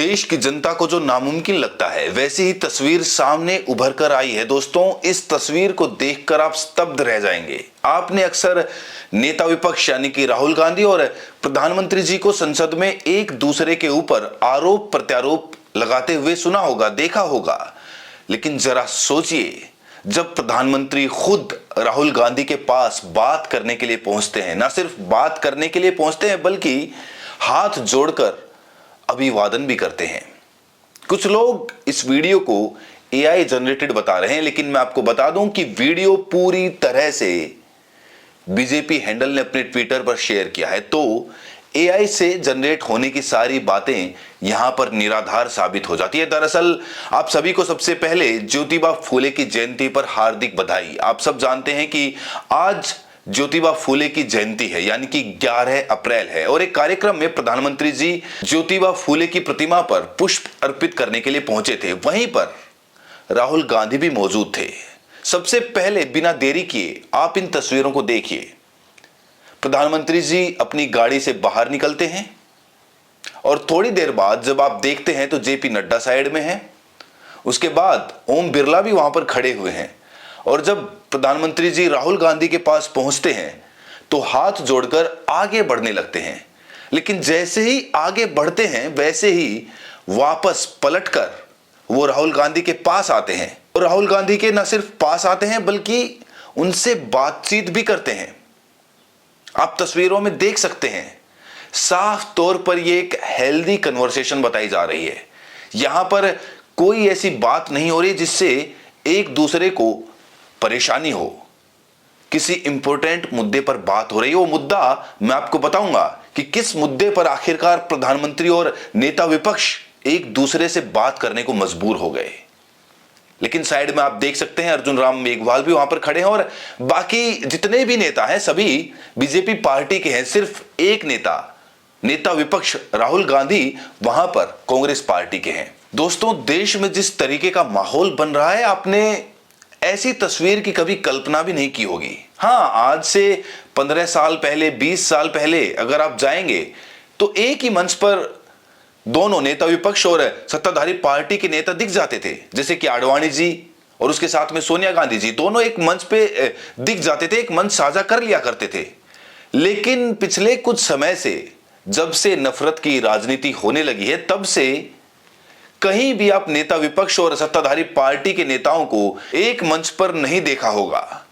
देश की जनता को जो नामुमकिन लगता है वैसी ही तस्वीर सामने उभर कर आई है। दोस्तों, इस तस्वीर को देखकर आप स्तब्ध रह जाएंगे। आपने अक्सर नेता विपक्ष यानी कि राहुल गांधी और प्रधानमंत्री जी को संसद में एक दूसरे के ऊपर आरोप प्रत्यारोप लगाते हुए सुना होगा, देखा होगा। लेकिन जरा सोचिए, जब प्रधानमंत्री खुद राहुल गांधी के पास बात करने के लिए पहुंचते हैं, ना सिर्फ बात करने के लिए पहुंचते हैं बल्कि हाथ जोड़कर अभिवादन भी करते हैं। कुछ लोग इस वीडियो को एआई जनरेटेड बता रहे हैं, लेकिन मैं आपको बता दूं कि वीडियो पूरी तरह से बीजेपी हैंडल ने अपने ट्विटर पर शेयर किया है। तो एआई से जनरेट होने की सारी बातें यहां पर निराधार साबित हो जाती है। दरअसल आप सभी को सबसे पहले ज्योतिबा फूले की जयंती पर हार्दिक बधाई। आप सब जानते हैं कि आज ज्योतिबा फूले की जयंती है, यानी कि 11 अप्रैल है। और एक कार्यक्रम में प्रधानमंत्री जी ज्योतिबा फूले की प्रतिमा पर पुष्प अर्पित करने के लिए पहुंचे थे। वहीं पर राहुल गांधी भी मौजूद थे। सबसे पहले बिना देरी किए आप इन तस्वीरों को देखिए। प्रधानमंत्री जी अपनी गाड़ी से बाहर निकलते हैं और थोड़ी देर बाद जब आप देखते हैं तो जेपी नड्डा साइड में है। उसके बाद ओम बिरला भी वहां पर खड़े हुए हैं। और जब प्रधानमंत्री जी राहुल गांधी के पास पहुंचते हैं तो हाथ जोड़कर आगे बढ़ने लगते हैं। लेकिन जैसे ही आगे बढ़ते हैं वैसे ही वापस पलटकर वो राहुल गांधी के पास आते हैं। और राहुल गांधी के न सिर्फ पास आते हैं बल्कि उनसे बातचीत भी करते हैं। आप तस्वीरों में देख सकते हैं, साफ तौर पर यह एक हेल्दी कन्वर्सेशन बताई जा रही है। यहां पर कोई ऐसी बात नहीं हो रही जिससे एक दूसरे को परेशानी हो। किसी इंपॉर्टेंट मुद्दे पर बात हो रही है। वो मुद्दा मैं आपको बताऊंगा कि किस मुद्दे पर आखिरकार प्रधानमंत्री और नेता विपक्ष एक दूसरे से बात करने को मजबूर हो गए। लेकिन साइड में आप देख सकते हैं अर्जुन राम मेघवाल भी वहां पर खड़े हैं और बाकी जितने भी नेता हैं सभी बीजेपी पार्टी के हैं। सिर्फ एक नेता विपक्ष राहुल गांधी वहां पर कांग्रेस पार्टी के हैं। दोस्तों, देश में जिस तरीके का माहौल बन रहा है, आपने ऐसी तस्वीर की कभी कल्पना भी नहीं की होगी। हाँ, आज से 15 साल पहले, 20 साल पहले अगर आप जाएंगे तो एक ही मंच पर दोनों नेता विपक्ष और सत्ताधारी पार्टी के नेता दिख जाते थे। जैसे कि आडवाणी जी और उसके साथ में सोनिया गांधी जी, दोनों एक मंच पे दिख जाते थे, एक मंच साझा कर लिया करते थे। लेकिन पिछले कुछ समय से जब से नफरत की राजनीति होने लगी है, तब से कहीं भी आप नेता विपक्ष और सत्ताधारी पार्टी के नेताओं को एक मंच पर नहीं देखा होगा।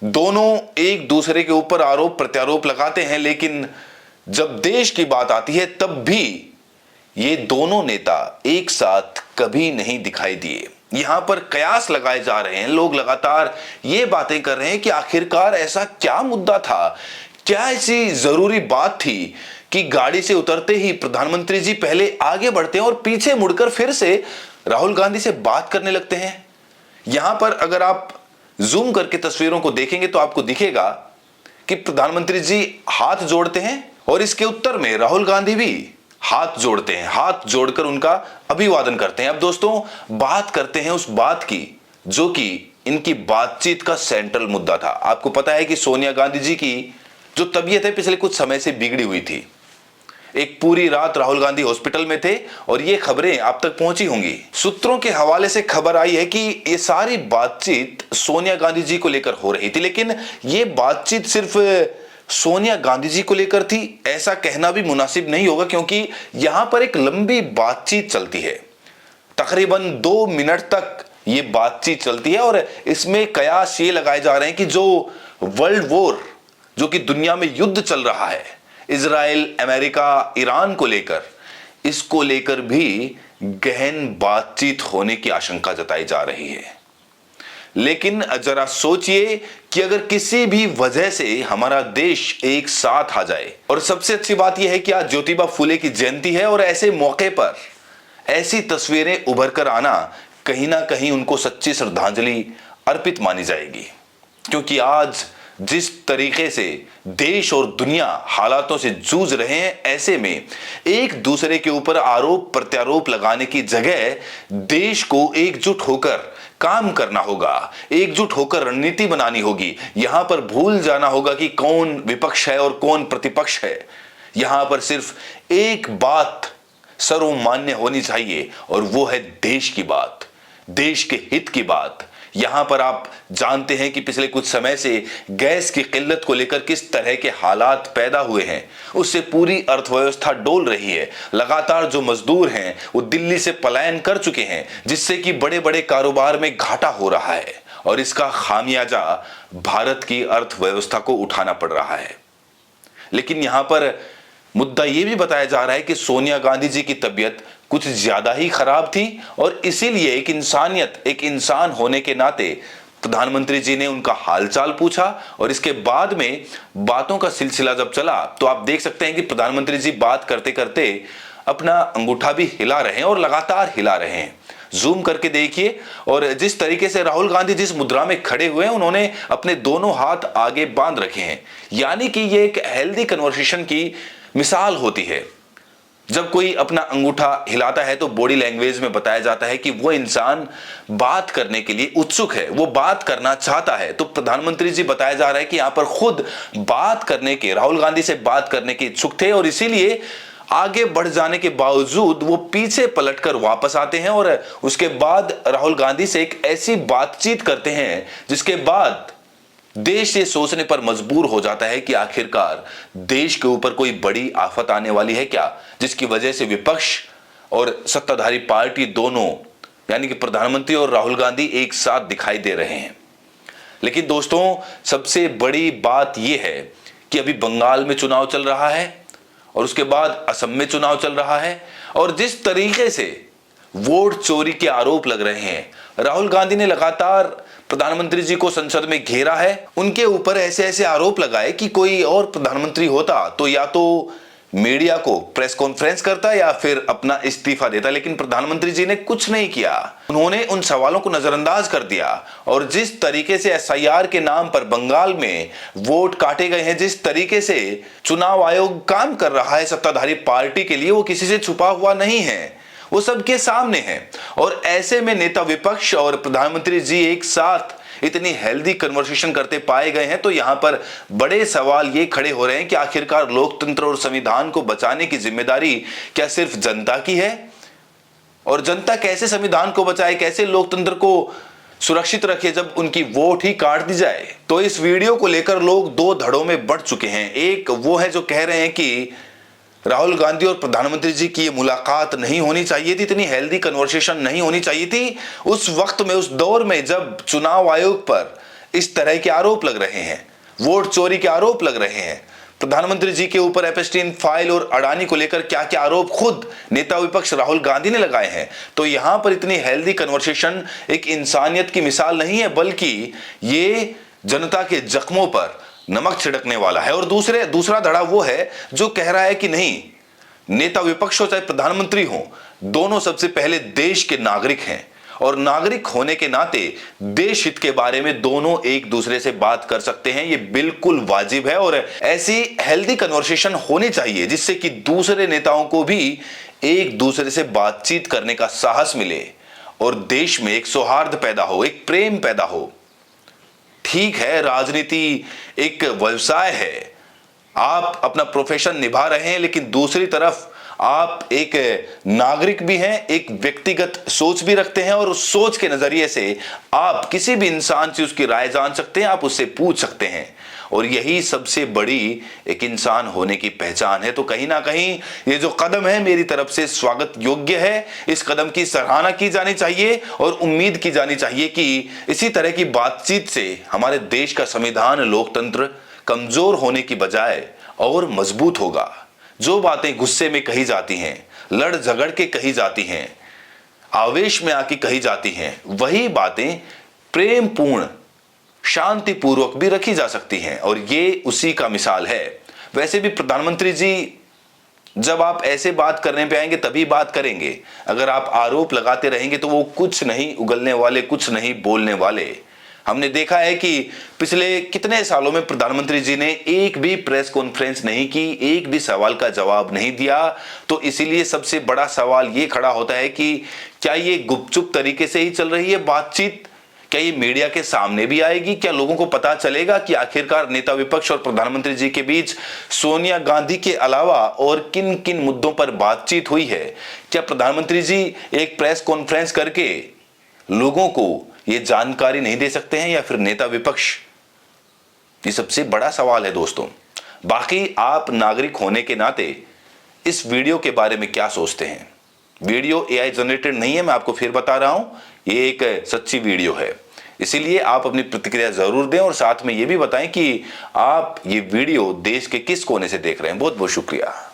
दोनों एक दूसरे के ऊपर आरोप प्रत्यारोप लगाते हैं, लेकिन जब देश की बात आती है तब भी ये दोनों नेता एक साथ कभी नहीं दिखाई दिए। यहां पर कयास लगाए जा रहे हैं, लोग लगातार ये बातें कर रहे हैं कि आखिरकार ऐसा क्या मुद्दा था, क्या ऐसी जरूरी बात थी कि गाड़ी से उतरते ही प्रधानमंत्री जी पहले आगे बढ़ते हैं और पीछे मुड़कर फिर से राहुल गांधी से बात करने लगते हैं। यहां पर अगर आप जूम करके तस्वीरों को देखेंगे तो आपको दिखेगा कि प्रधानमंत्री जी हाथ जोड़ते हैं और इसके उत्तर में राहुल गांधी भी हाथ जोड़ते हैं, हाथ जोड़कर उनका अभिवादन करते हैं। अब दोस्तों, बात करते हैं उस बात की जो कि इनकी बातचीत का सेंट्रल मुद्दा था। आपको पता है कि सोनिया गांधी जी की जो तबीयत है पिछले कुछ समय से बिगड़ी हुई थी। एक पूरी रात राहुल गांधी हॉस्पिटल में थे और ये खबरें आप तक पहुंची होंगी। सूत्रों के हवाले से खबर आई है कि ये सारी बातचीत सोनिया गांधी जी को लेकर हो रही थी। लेकिन ये बातचीत सिर्फ सोनिया गांधी जी को लेकर थी ऐसा कहना भी मुनासिब नहीं होगा, क्योंकि यहां पर एक लंबी बातचीत चलती है। तकरीबन 2 मिनट तक ये बातचीत चलती है और इसमें कयास ये लगाए जा रहे हैं कि जो वर्ल्ड वॉर, जो कि दुनिया में युद्ध चल रहा है इजराइल, अमेरिका, ईरान को लेकर, इसको लेकर भी गहन बातचीत होने की आशंका जताई जा रही है। लेकिन जरा सोचिए कि अगर किसी भी वजह से हमारा देश एक साथ आ जाए, और सबसे अच्छी बात यह है कि आज ज्योतिबा फूले की जयंती है और ऐसे मौके पर ऐसी तस्वीरें उभर कर आना कहीं ना कहीं उनको सच्ची श्रद्धांजलि अर्पित मानी जाएगी। क्योंकि आज जिस तरीके से देश और दुनिया हालातों से जूझ रहे हैं, ऐसे में एक दूसरे के ऊपर आरोप प्रत्यारोप लगाने की जगह देश को एकजुट होकर काम करना होगा, एकजुट होकर रणनीति बनानी होगी। यहां पर भूल जाना होगा कि कौन विपक्ष है और कौन प्रतिपक्ष है। यहां पर सिर्फ एक बात सर्वमान्य होनी चाहिए और वो है देश की बात, देश के हित की बात। यहां पर आप जानते हैं कि पिछले कुछ समय से गैस की किल्लत को लेकर किस तरह के हालात पैदा हुए हैं, उससे पूरी अर्थव्यवस्था डोल रही है। लगातार जो मजदूर हैं वो दिल्ली से पलायन कर चुके हैं, जिससे कि बड़े बड़े कारोबार में घाटा हो रहा है और इसका खामियाजा भारत की अर्थव्यवस्था को उठाना पड़ रहा है। लेकिन यहां पर मुद्दा यह भी बताया जा रहा है कि सोनिया गांधी जी की तबीयत कुछ ज्यादा ही खराब थी और इसीलिए एक इंसान होने के नाते प्रधानमंत्री जी ने उनका हालचाल पूछा और इसके बाद में बातों का सिलसिला जब चला तो आप देख सकते हैं कि प्रधानमंत्री जी बात करते करते अपना अंगूठा भी हिला रहे हैं और लगातार हिला रहे हैं। जूम करके देखिए और जिस तरीके से राहुल गांधी जिस मुद्रा में खड़े हुए हैं, उन्होंने अपने दोनों हाथ आगे बांध रखे हैं, यानी कि ये एक हेल्दी कन्वर्सेशन की मिसाल होती है। जब कोई अपना अंगूठा हिलाता है तो बॉडी लैंग्वेज में बताया जाता है कि वो इंसान बात करने के लिए उत्सुक है, वो बात करना चाहता है। तो प्रधानमंत्री जी बताया जा रहा है कि यहां पर खुद बात करने के, राहुल गांधी से बात करने के इच्छुक थे और इसीलिए आगे बढ़ जाने के बावजूद वो पीछे पलटकर वापस आते हैं और उसके बाद राहुल गांधी से एक ऐसी बातचीत करते हैं जिसके बाद देश ये सोचने पर मजबूर हो जाता है कि आखिरकार देश के ऊपर कोई बड़ी आफत आने वाली है क्या, जिसकी वजह से विपक्ष और सत्ताधारी पार्टी दोनों यानी कि प्रधानमंत्री और राहुल गांधी एक साथ दिखाई दे रहे हैं। लेकिन दोस्तों, सबसे बड़ी बात यह है कि अभी बंगाल में चुनाव चल रहा है और उसके बाद असम में चुनाव चल रहा है और जिस तरीके से वोट चोरी के आरोप लग रहे हैं, राहुल गांधी ने लगातार प्रधानमंत्री जी को संसद में घेरा है, उनके ऊपर ऐसे ऐसे आरोप लगाए कि कोई और प्रधानमंत्री होता तो या तो मीडिया को प्रेस कॉन्फ्रेंस करता या फिर अपना इस्तीफा देता, लेकिन प्रधानमंत्री जी ने कुछ नहीं किया। उन्होंने उन सवालों को नजरअंदाज कर दिया और जिस तरीके से एसआईआर के नाम पर बंगाल में वोट काटे गए हैं, जिस तरीके से चुनाव आयोग काम कर रहा है सत्ताधारी पार्टी के लिए, वो किसी से छुपा हुआ नहीं है, वो सबके सामने है। और ऐसे में नेता विपक्ष और प्रधानमंत्री जी एक साथ इतनी हेल्दी कन्वर्सेशन करते पाए गए हैं, तो यहां पर बड़े सवाल ये खड़े हो रहे हैं कि आखिरकार लोकतंत्र और संविधान को बचाने की जिम्मेदारी क्या सिर्फ जनता की है? और जनता कैसे संविधान को बचाए, कैसे लोकतंत्र को सुरक्षित रखे जब उनकी वोट ही काट दी जाए? तो इस वीडियो को लेकर लोग दो धड़ों में बढ़ चुके हैं। एक वो है जो कह रहे हैं कि राहुल गांधी और प्रधानमंत्री जी की ये मुलाकात नहीं होनी चाहिए थी, इतनी हेल्दी कन्वर्सेशन नहीं होनी चाहिए थी उस वक्त में, उस दौर में जब चुनाव आयोग पर इस तरह के आरोप लग रहे हैं, वोट चोरी के आरोप लग रहे हैं। प्रधानमंत्री जी के ऊपर एपस्टीन फाइल और अडानी को लेकर क्या क्या आरोप खुद नेता विपक्ष राहुल गांधी ने लगाए हैं। तो यहां पर इतनी हेल्दी कन्वर्सेशन एक इंसानियत की मिसाल नहीं है, बल्कि ये जनता के जख्मों पर नमक छिड़कने वाला है। और दूसरा धड़ा वो है जो कह रहा है कि नहीं, नेता विपक्ष हो चाहे प्रधानमंत्री हो, दोनों सबसे पहले देश के नागरिक हैं और नागरिक होने के नाते देश हित के बारे में दोनों एक दूसरे से बात कर सकते हैं। ये बिल्कुल वाजिब है और ऐसी हेल्दी कन्वर्सेशन होनी चाहिए जिससे कि दूसरे नेताओं को भी एक दूसरे से बातचीत करने का साहस मिले और देश में एक सौहार्द पैदा हो, एक प्रेम पैदा हो। ठीक है, राजनीति एक व्यवसाय है, आप अपना प्रोफेशन निभा रहे हैं, लेकिन दूसरी तरफ आप एक नागरिक भी हैं, एक व्यक्तिगत सोच भी रखते हैं और उस सोच के नजरिए से आप किसी भी इंसान से उसकी राय जान सकते हैं, आप उससे पूछ सकते हैं और यही सबसे बड़ी एक इंसान होने की पहचान है। तो कहीं ना कहीं ये जो कदम है मेरी तरफ से स्वागत योग्य है, इस कदम की सराहना की जानी चाहिए और उम्मीद की जानी चाहिए कि इसी तरह की बातचीत से हमारे देश का संविधान, लोकतंत्र कमजोर होने की बजाय और मजबूत होगा। जो बातें गुस्से में कही जाती हैं, लड़ झगड़ के कही जाती हैं, आवेश में आके कही जाती हैं, वही बातें प्रेम पूर्ण, शांतिपूर्वक भी रखी जा सकती हैं और ये उसी का मिसाल है। वैसे भी प्रधानमंत्री जी जब आप ऐसे बात करने पे आएंगे तभी बात करेंगे, अगर आप आरोप लगाते रहेंगे तो वो कुछ नहीं उगलने वाले, कुछ नहीं बोलने वाले। हमने देखा है कि पिछले कितने सालों में प्रधानमंत्री जी ने एक भी प्रेस कॉन्फ्रेंस नहीं की, एक भी सवाल का जवाब नहीं दिया। तो इसीलिए सबसे बड़ा सवाल ये खड़ा होता है कि क्या ये गुपचुप तरीके से ही चल रही है बातचीत, क्या ये मीडिया के सामने भी आएगी? क्या लोगों को पता चलेगा कि आखिरकार नेता विपक्ष और प्रधानमंत्री जी के बीच सोनिया गांधी के अलावा और किन किन मुद्दों पर बातचीत हुई है? क्या प्रधानमंत्री जी एक प्रेस कॉन्फ्रेंस करके लोगों को ये जानकारी नहीं दे सकते हैं, या फिर नेता विपक्ष? ये सबसे बड़ा सवाल है दोस्तों। बाकी आप नागरिक होने के नाते इस वीडियो के बारे में क्या सोचते हैं? वीडियो एआई जनरेटेड नहीं है, मैं आपको फिर बता रहा हूं, ये एक सच्ची वीडियो है। इसीलिए आप अपनी प्रतिक्रिया जरूर दें और साथ में ये भी बताएं कि आप ये वीडियो देश के किस कोने से देख रहे हैं। बहुत बहुत शुक्रिया।